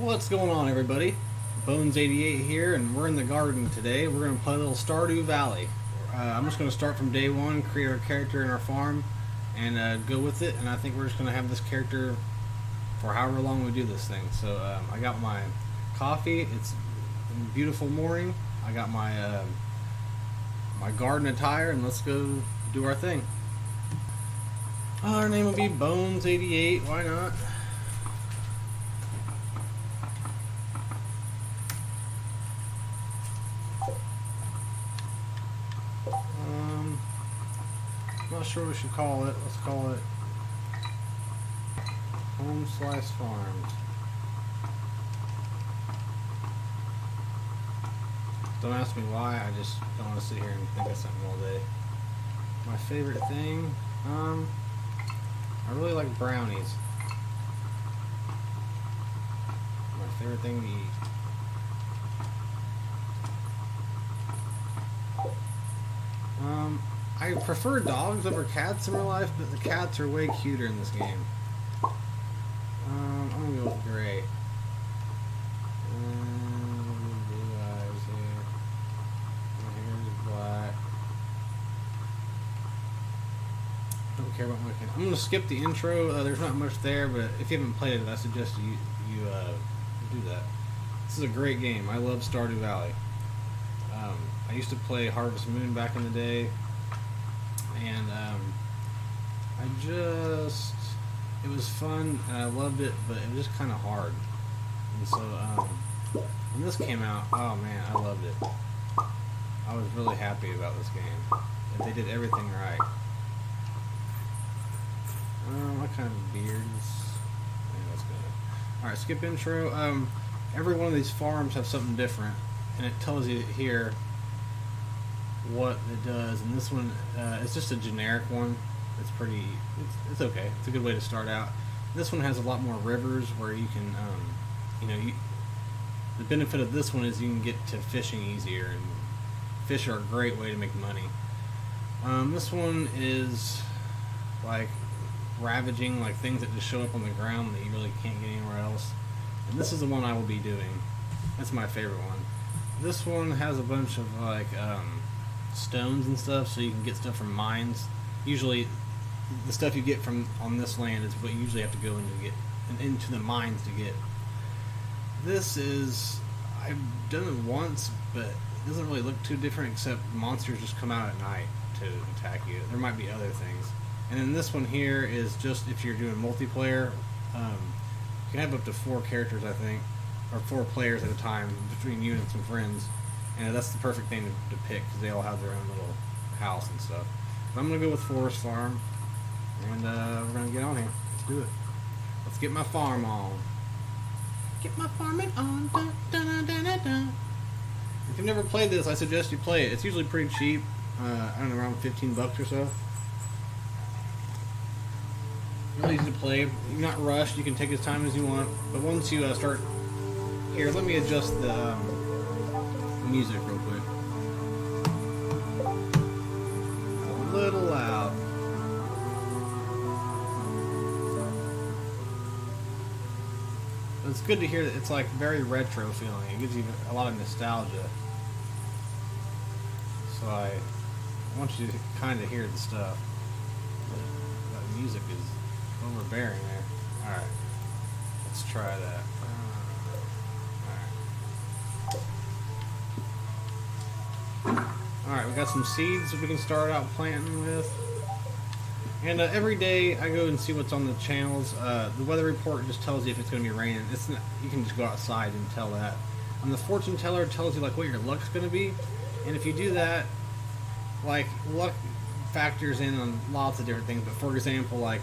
What's going on, everybody? Bones88 here, and we're in the garden today. We're going to play a little Stardew Valley. I'm just going to start from day one, create our character in our farm, and go with it. And I think we're just going to have this character for however long we do this thing. So I got my coffee. It's a beautiful morning. I got my my garden attire, and let's go do our thing. Our name will be Bones88. Why not? Not sure what we should call it. Let's call it Home Slice Farms. Don't ask me why, I just don't want to sit here and think of something all day. My favorite thing, I really like brownies. My favorite thing to eat. I prefer dogs over cats in real life, but the cats are way cuter in this game. I'm gonna go with gray. Blue eyes here. My hair is black. Don't care about my cat. I'm gonna skip the intro. There's not much there, but if you haven't played it, I suggest you do that. This is a great game. I love Stardew Valley. I used to play Harvest Moon back in the day. And it was fun and I loved it, but it was just kind of hard. And so when this came out, oh man, I loved it. I was really happy about this game. They did everything right. What kind of beards? Yeah, that's good. Alright, skip intro. Every one of these farms have something different, and it tells you here what it does, and this one it's just a generic one. It's pretty, it's okay. It's a good way to start out. This one has a lot more rivers where you can the benefit of this one is you can get to fishing easier, and fish are a great way to make money. This one is like ravaging, like things that just show up on the ground that you really can't get anywhere else, and this is the one I will be doing. That's my favorite one. This one has a bunch of like stones and stuff, so you can get stuff from mines. Usually the stuff you get from on this land is what you usually have to go into the mines to get. This is, I've done it once, but it doesn't really look too different, except monsters just come out at night to attack you. There might be other things. And then this one here is just if you're doing multiplayer. You can have up to 4 characters, I think, or 4 players at a time between you and some friends. And that's the perfect thing to pick, because they all have their own little house and stuff. But I'm going to go with Forest Farm, and we're going to get on here. Let's do it. Let's get my farm on. Get my farming on. Dun, dun, dun, dun, dun. If you've never played this, I suggest you play it. It's usually pretty cheap. I don't know, around 15 bucks or so. Really easy to play. You're not rushed. You can take as time as you want. But once you start... Here, let me adjust the music real quick. A little loud. But it's good to hear that it's like very retro feeling. It gives you a lot of nostalgia. So I want you to kind of hear the stuff. That music is overbearing there. Alright. Let's try that. Alright, we got some seeds that we can start out planting with. And every day I go and see what's on the channels. The weather report just tells you if it's going to be raining. It's not, you can just go outside and tell that. And the fortune teller tells you like what your luck's going to be. And if you do that, like luck factors in on lots of different things. But for example, like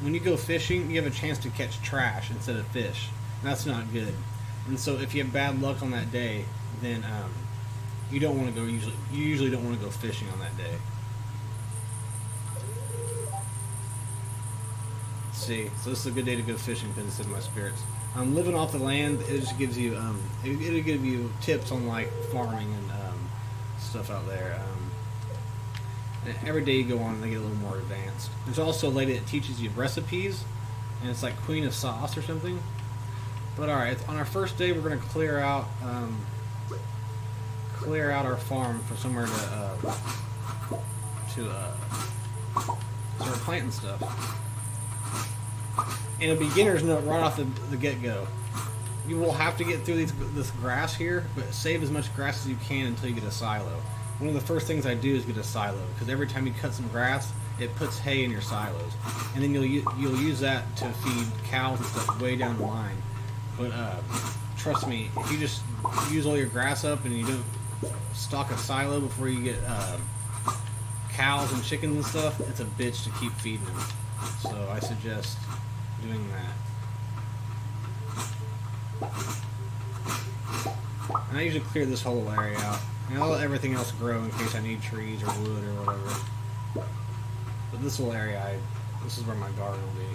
when you go fishing, you have a chance to catch trash instead of fish. And that's not good. And so if you have bad luck on that day, then you don't want to go. You usually don't want to go fishing on that day. Let's see, so this is a good day to go fishing because it's in my spirits. Living off the land, it just gives you it'll give you tips on like farming and stuff out there. And every day you go on, and they get a little more advanced. There's also a lady that teaches you recipes, and it's like Queen of Sauce or something. But alright, on our first day we're gonna clear out our farm for somewhere to start planting stuff. And a beginner's note right off the get-go. You will have to get through this grass here, but save as much grass as you can until you get a silo. One of the first things I do is get a silo, because every time you cut some grass, it puts hay in your silos. And then you'll use that to feed cows and stuff way down the line. But trust me, if you just use all your grass up and you don't stock a silo before you get cows and chickens and stuff, it's a bitch to keep feeding them. So I suggest doing that. And I usually clear this whole area out. And I'll let everything else grow in case I need trees or wood or whatever. But this little area, this is where my garden will be.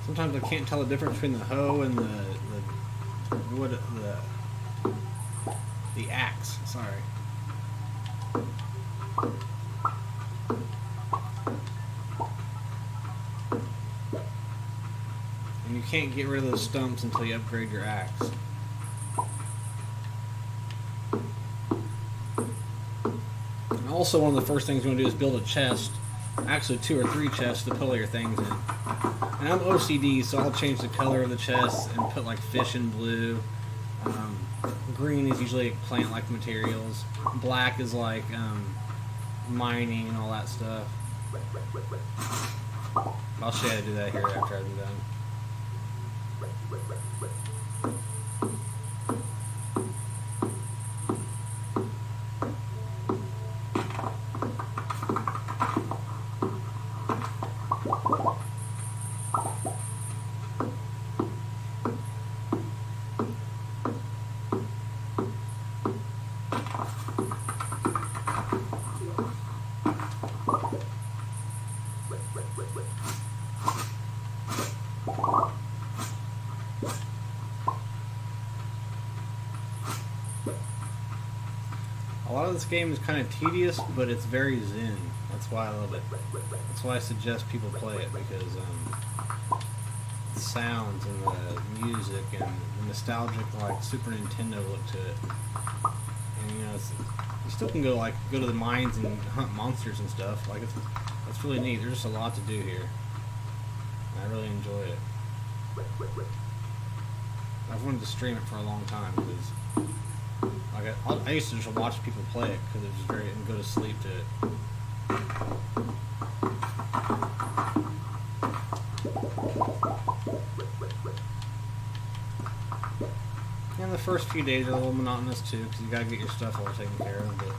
Sometimes I can't tell the difference between the hoe and the axe. Sorry. And you can't get rid of those stumps until you upgrade your axe. And also, one of the first things you want to do is build a chest. Actually, 2 or 3 chests to put all your things in. And I'm OCD, so I'll change the color of the chest and put like fish in blue. Green is usually plant-like materials. Black is like mining and all that stuff. I'll show you how to do that here after I'm done. A lot of this game is kind of tedious, but it's very zen. That's why I love it. That's why I suggest people play it, because the sounds and the music and the nostalgic like Super Nintendo look to it. And you know, you still can go to the mines and hunt monsters and stuff. Like it's really neat. There's just a lot to do here. And I really enjoy it. I've wanted to stream it for a long time because I used to just watch people play it because it was very, and go to sleep to it. And the first few days are a little monotonous too because you gotta get your stuff all taken care of. But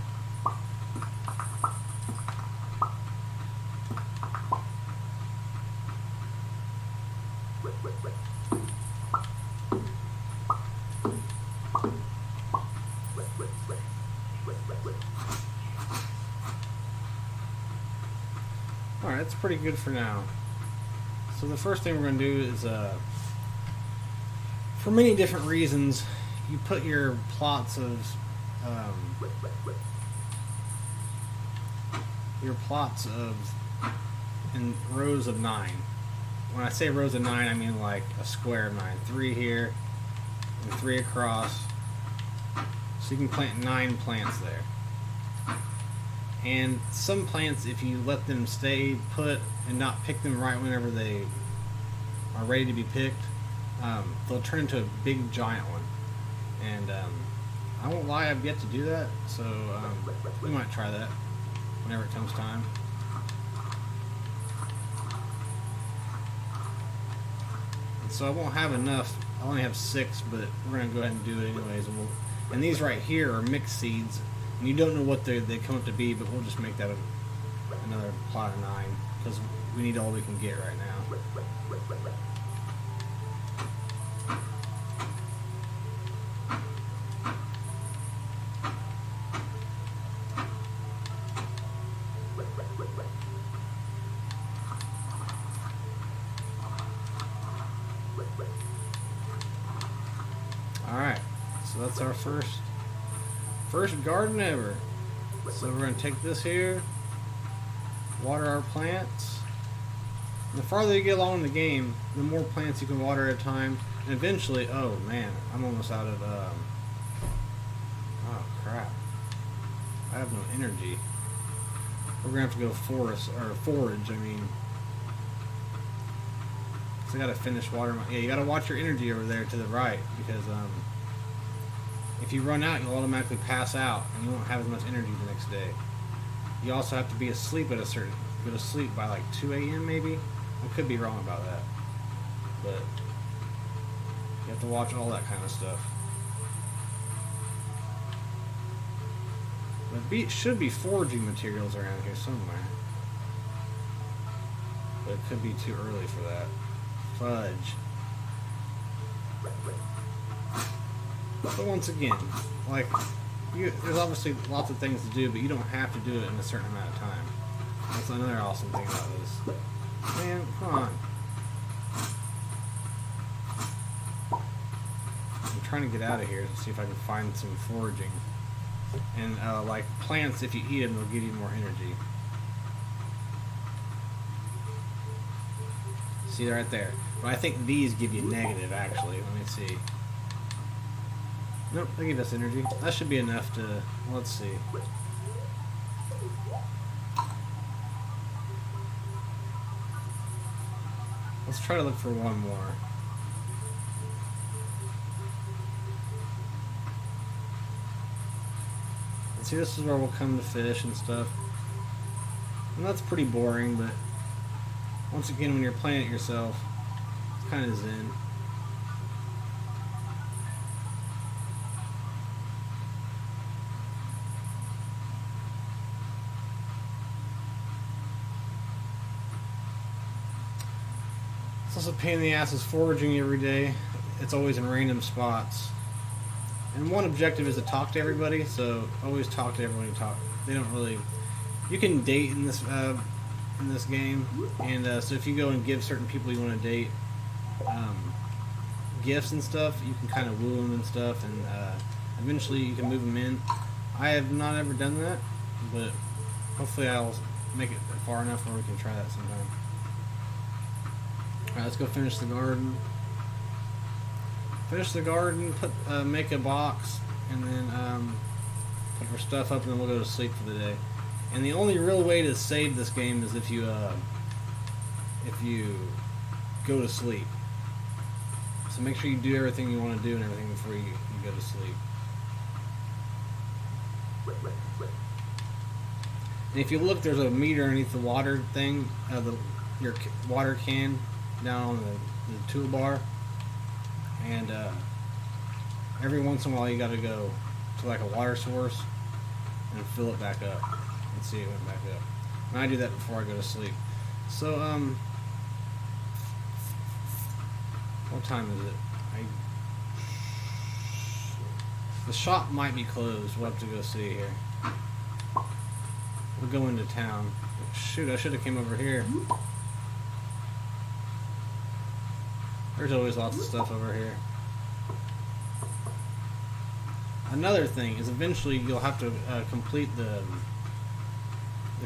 alright, that's pretty good for now. So the first thing we're going to do is, for many different reasons, you put your plots in rows of 9. When I say rows of 9, I mean like a square of 9. 3 here, and 3 across. So you can plant 9 plants there. And some plants, if you let them stay put and not pick them right whenever they are ready to be picked, they'll turn into a big giant one. And I won't lie, I've yet to do that, so we might try that whenever it comes time. And so I won't have enough. I only have 6, but we're going to go ahead and do it anyways. And these right here are mixed seeds. And you don't know what they come up to be, but we'll just make that another plot of 9 because we need all we can get right now. Alright, so that's our first First garden ever. So we're gonna take this here, water our plants. And the farther you get along in the game, the more plants you can water at a time. And eventually, oh man, I'm almost out of, oh crap. I have no energy. We're gonna have to go forage, I mean. So I gotta finish watering. Yeah, you gotta watch your energy over there to the right, because if you run out, you'll automatically pass out, and you won't have as much energy the next day. You also have to be asleep at go to sleep by like 2 a.m. maybe. I could be wrong about that, but you have to watch all that kind of stuff. There should be foraging materials around here somewhere, but it could be too early for that. Fudge. But once again, like, there's obviously lots of things to do, but you don't have to do it in a certain amount of time. That's another awesome thing about this. Man, come on. I'm trying to get out of here to see if I can find some foraging. And, like, plants, if you eat them, they'll give you more energy. See, right there. But I think these give you negative, actually. Let me see. Nope, they give us energy. That should be enough to... Let's see. Let's try to look for one more. And see, this is where we'll come to fish and stuff. And that's pretty boring, but... Once again, when you're playing it yourself, it's kind of zen. It's also a pain in the ass is foraging every day. It's always in random spots. And one objective is to talk to everybody, so always talk to everyone you talk. They don't really... You can date in this game, and so if you go and give certain people you want to date gifts and stuff, you can kind of woo them and stuff, and eventually you can move them in. I have not ever done that, but hopefully I'll make it far enough where we can try that sometime. Alright, let's go finish the garden. Finish the garden, make a box, and then put our stuff up, and then we'll go to sleep for the day. And the only real way to save this game is if you go to sleep. So make sure you do everything you want to do and everything before you go to sleep. And if you look, there's a meter underneath the water thing, your water can down on the toolbar. And every once in a while you got to go to like a water source and fill it back up. And see, it went back up. And I do that before I go to sleep. So, what time is it? The shop might be closed. We'll have to go see here. We'll go into town. Shoot, I should have came over here. There's always lots of stuff over here. Another thing is eventually you'll have to complete the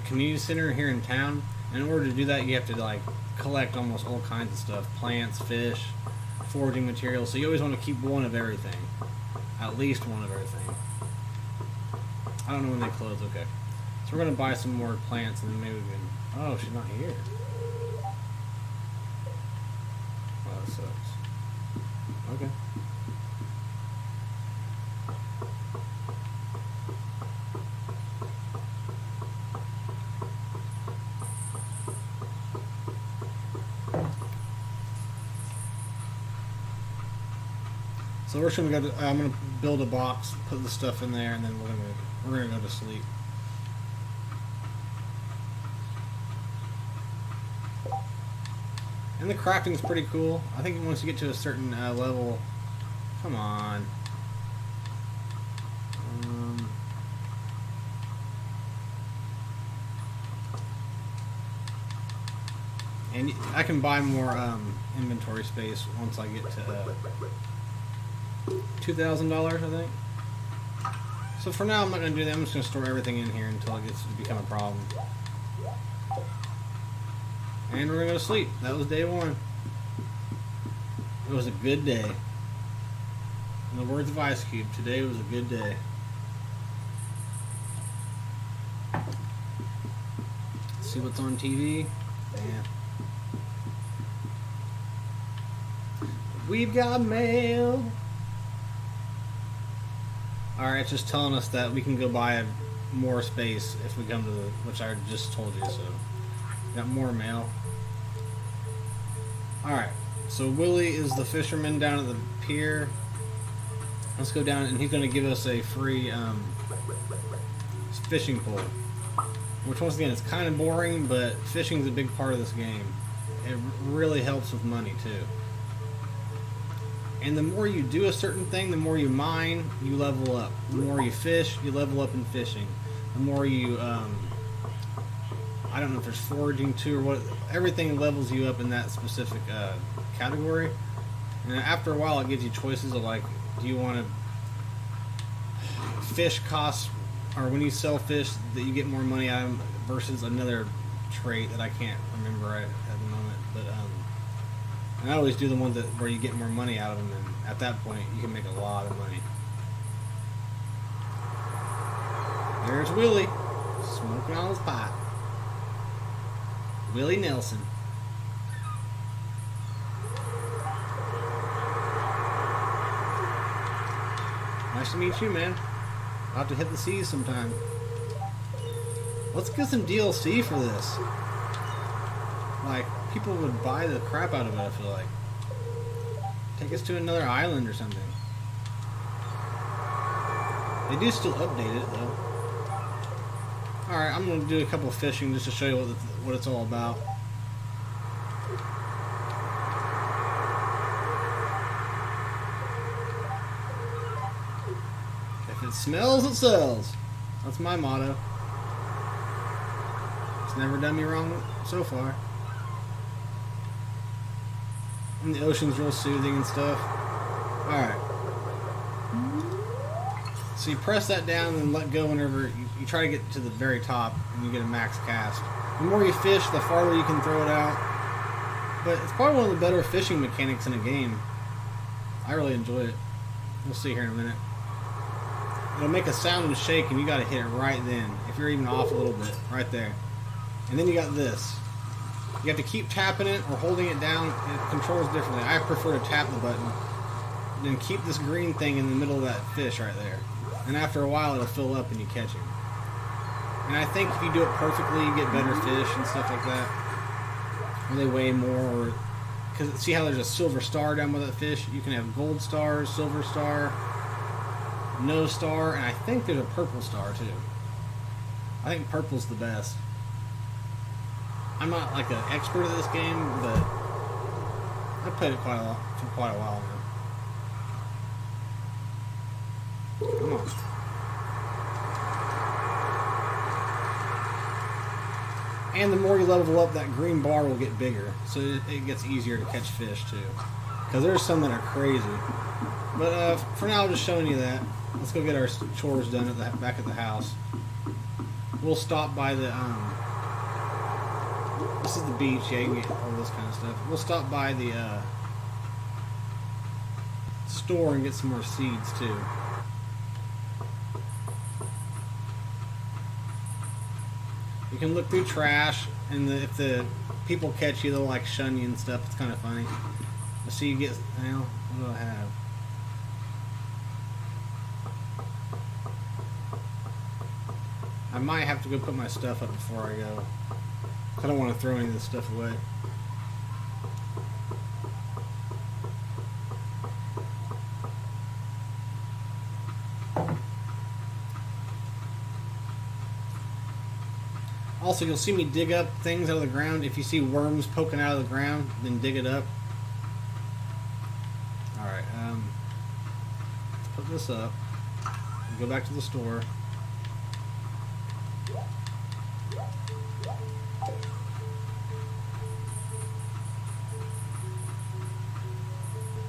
community center here in town. In order to do that, you have to like collect almost all kinds of stuff: plants, fish, foraging materials. So you always want to keep one of everything, at least one of everything. I don't know when they close. Okay, so we're gonna buy some more plants, and then maybe we can. Oh, she's not here. Wow, that sucks. Okay. So we're just gonna go to, I'm gonna build a box, put the stuff in there, and then we're gonna go to sleep. And the crafting's pretty cool. I think once you get to a certain level, come on. And I can buy more inventory space once I get to $2,000, I think. So for now, I'm not going to do that. I'm just going to store everything in here until it gets to become a problem. And we're going to go to sleep. That was day one. It was a good day. In the words of Ice Cube, today was a good day. See what's on TV? Yeah. We've got mail. Alright, it's just telling us that we can go buy more space if we come to the, which I just told you, so. Got more mail. Alright, so Willie is the fisherman down at the pier. Let's go down, and he's going to give us a free fishing pole. Which, once again, it's kind of boring, but fishing is a big part of this game. It really helps with money, too. And the more you do a certain thing, the more you mine, you level up. The more you fish, you level up in fishing. The more you, I don't know if there's foraging too or what, everything levels you up in that specific category. And after a while, it gives you choices of like, do you want to fish costs, or when you sell fish, that you get more money out of them versus another trait that I can't remember right at the moment. But and I always do the one that where you get more money out of them, and at that point, you can make a lot of money. There's Willie, smoking on his pipe. Willie Nelson. Nice to meet you, man. I'll have to hit the seas sometime. Let's get some DLC for this. Like, people would buy the crap out of it, I feel like. Take us to another island or something. They do still update it, though. Alright, I'm going to do a couple of fishing just to show you what it's all about. If it smells, it sells. That's my motto. It's never done me wrong so far. And the ocean's real soothing and stuff. Alright. So you press that down and let go whenever you try to get to the very top and you get a max cast. The more you fish, the farther you can throw it out. But it's probably one of the better fishing mechanics in a game. I really enjoy it. We'll see here in a minute. It'll make a sound and shake, and you gotta hit it right then. If you're even off a little bit, right there. And then you got this. You have to keep tapping it or holding it down. It controls differently. I prefer to tap the button. And then keep this green thing in the middle of that fish right there. And after a while, it'll fill up and you catch him. And I think if you do it perfectly, you get better fish and stuff like that. Or they weigh more. Because see how there's a silver star down by that fish? You can have gold stars, silver star, no star, and I think there's a purple star too. I think purple's the best. I'm not like an expert at this game, but I've played it for quite a while now. Come on. And the more you level up, that green bar will get bigger, so it gets easier to catch fish too. Because there's some that are crazy. But for now, I'm just showing you that. Let's go get our chores done at the back at the house. We'll stop by the this is the beach. Yeah, you can get all this kind of stuff. We'll stop by the store and get some more seeds too. You can look through trash, and if the people catch you, they'll like shun you and stuff. It's kind of funny. Let's see, you get, well, what do I have? I might have to go put my stuff up before I go. I don't want to throw any of this stuff away. Also, you'll see me dig up things out of the ground. If you see worms poking out of the ground, then dig it up. Alright, let's put this up. Go back to the store.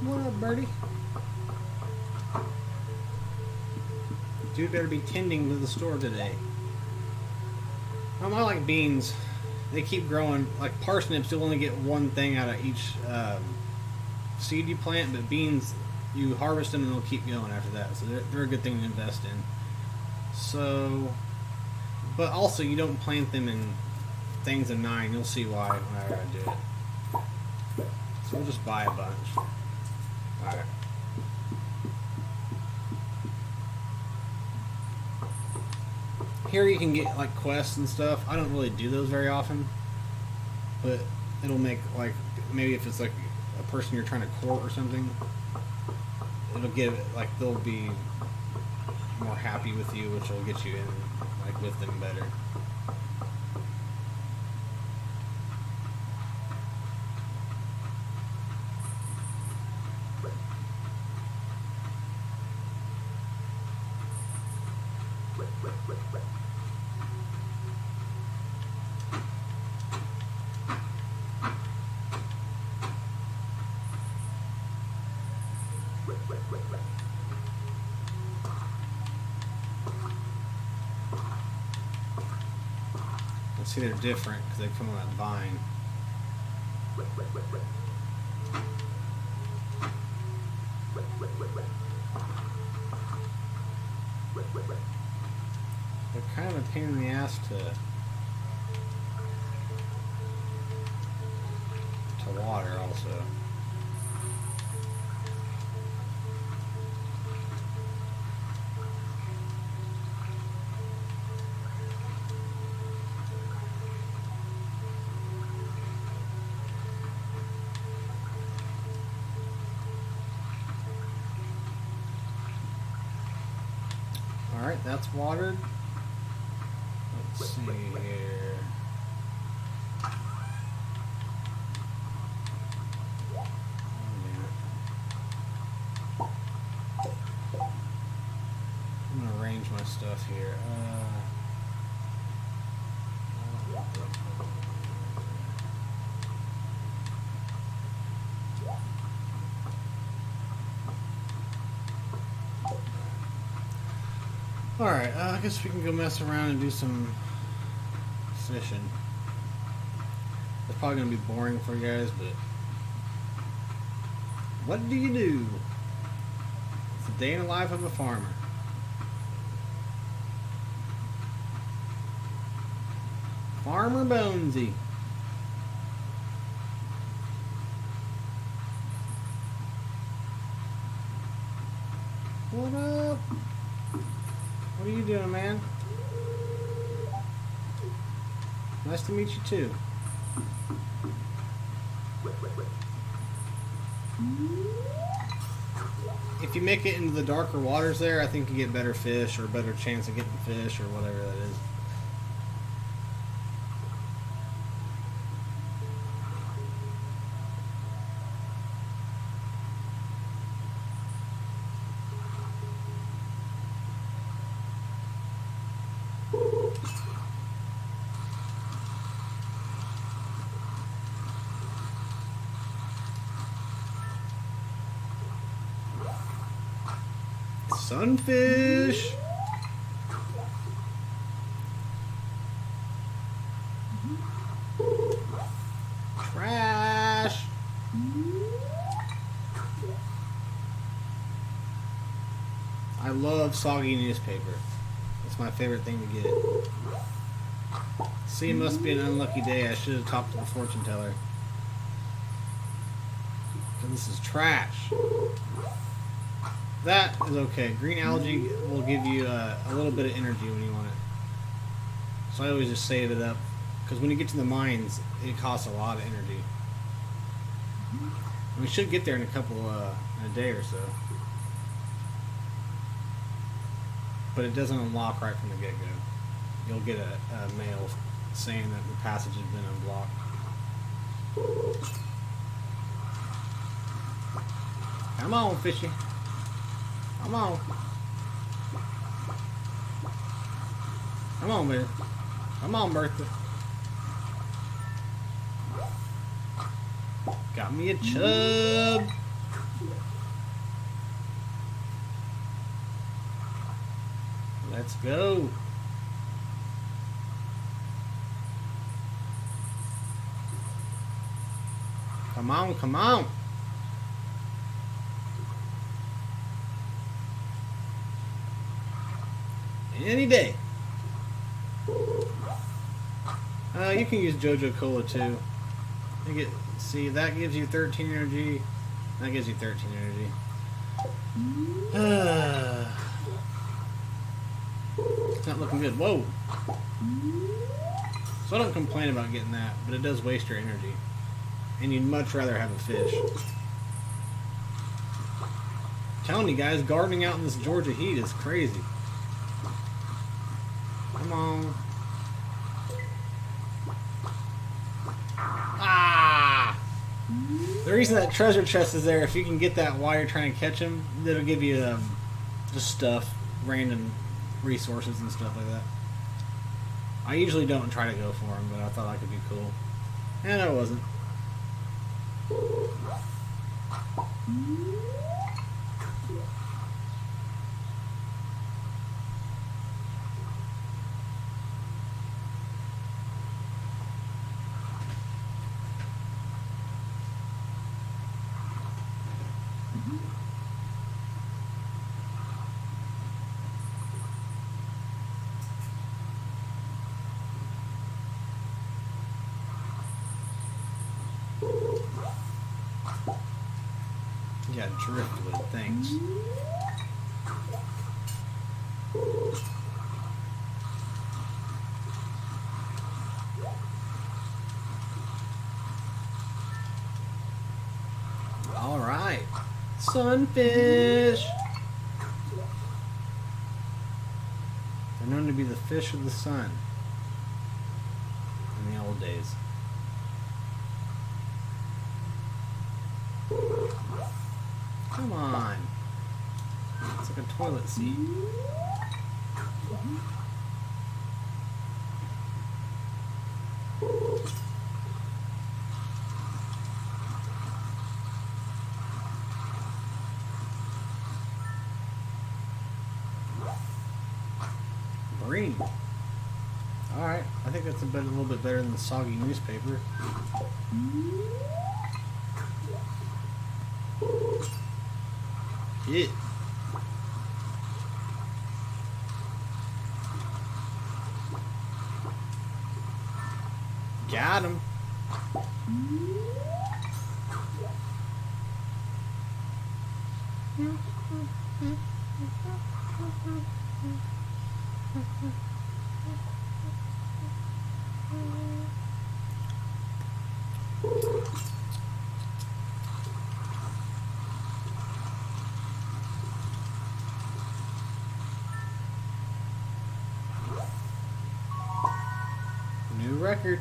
What up, birdie? Dude better be tending to the store today. I like beans. They keep growing. Like parsnips, you'll only get one thing out of each seed you plant, but beans, you harvest them and they'll keep going after that. So they're a good thing to invest in. So, but also you don't plant them in things of 9. You'll see why whenever I do it. So we'll just buy a bunch. Alright. Here you can get like quests and stuff. I don't really do those very often, but it'll make like, maybe if it's like a person you're trying to court or something, it'll give it like, they'll be more happy with you, which will get you in like with them better. See, they're different because they come on that vine. They're kind of a pain in the ass to water also. Alright, that's watered. Let's see here. I'm going to arrange my stuff here. Alright, I guess we can go mess around and do some fishing. It's probably going to be boring for you guys, but what do you do? It's a day in the life of a farmer. Farmer Bonesy. What up? What are you doing, man? Nice to meet you too. If you make it into the darker waters there, I think you get better fish or a better chance of getting fish or whatever that is. Sunfish. Trash. I love soggy newspaper. It's my favorite thing to get. See, it must be an unlucky day. I should have talked to the fortune teller. This is trash. That is okay. Green algae will give you a little bit of energy when you want it. So I always just save it up. Because when you get to the mines, it costs a lot of energy. And we should get there in a day or so. But it doesn't unlock right from the get-go. You'll get a mail saying that the passage has been unblocked. Come on, fishy. Come on. Come on, man. Come on, Bertha. Got me a chub. Let's go. Come on, come on. Any day. You can use Jojo Cola too. See, that gives you 13 energy. That gives you 13 energy. It's not looking good. Whoa. So I don't complain about getting that, but it does waste your energy. And you'd much rather have a fish. I'm telling you guys, gardening out in this Georgia heat is crazy. Come on. Ah! The reason that treasure chest is there, if you can get that while you're trying to catch them, it'll give you just stuff, random resources and stuff like that. I usually don't try to go for them, but I thought I could be cool. And I wasn't. Yeah, driftwood, thanks. Alright. Sunfish! They're known to be the fish of the sun in the old days. Come on. It's like a toilet seat. Green. Alright, I think that's a little bit better than the soggy newspaper. Hit. Got him. New record.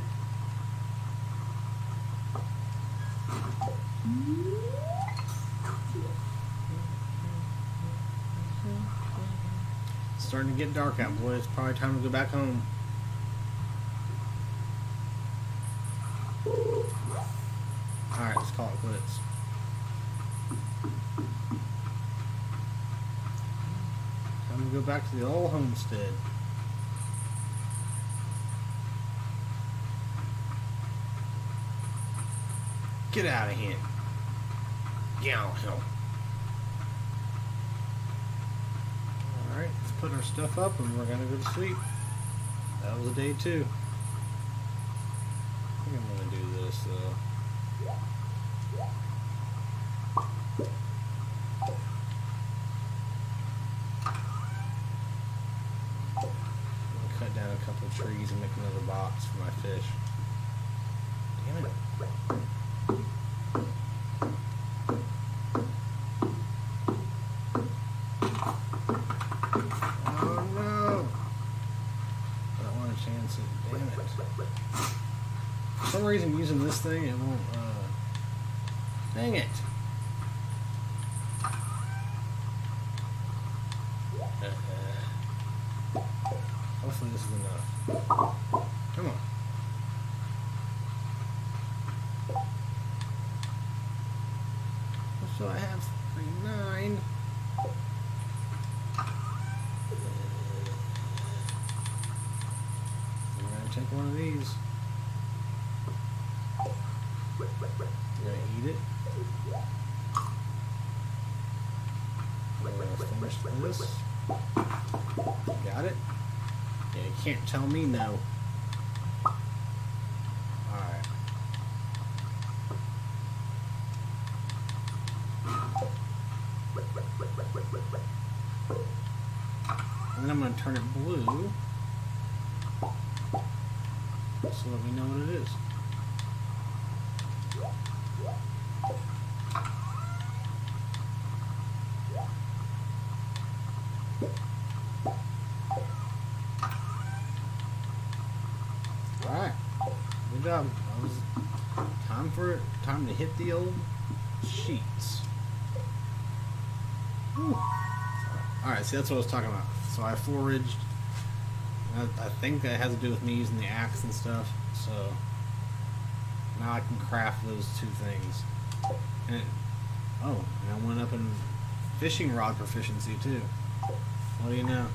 It's starting to get dark out, boys. It's probably time to go back home. Alright, let's call it quits. Time to go back to the old homestead. Get out of here. Get out of here. Alright, let's put our stuff up and we're gonna go to sleep. That was a day 2. I think I'm gonna do this though. Cut down a couple of trees and make another box for my fish. Damn it. Oh no! I don't want to chance it. Damn it. For some reason using this thing it won't dang it. Hopefully this is enough. Come on. So I have 39. take one of these. Gonna eat it. Finish this. Got it? Yeah, you can't tell me no. Alright. And then I'm going to turn it blue so that we know what it is. Alright, good job. That was time to hit the old sheets. Alright, see, that's what I was talking about. So I foraged. I think that has to do with me using the axe and stuff. So now I can craft those two things. And I went up in fishing rod proficiency too. What do you know?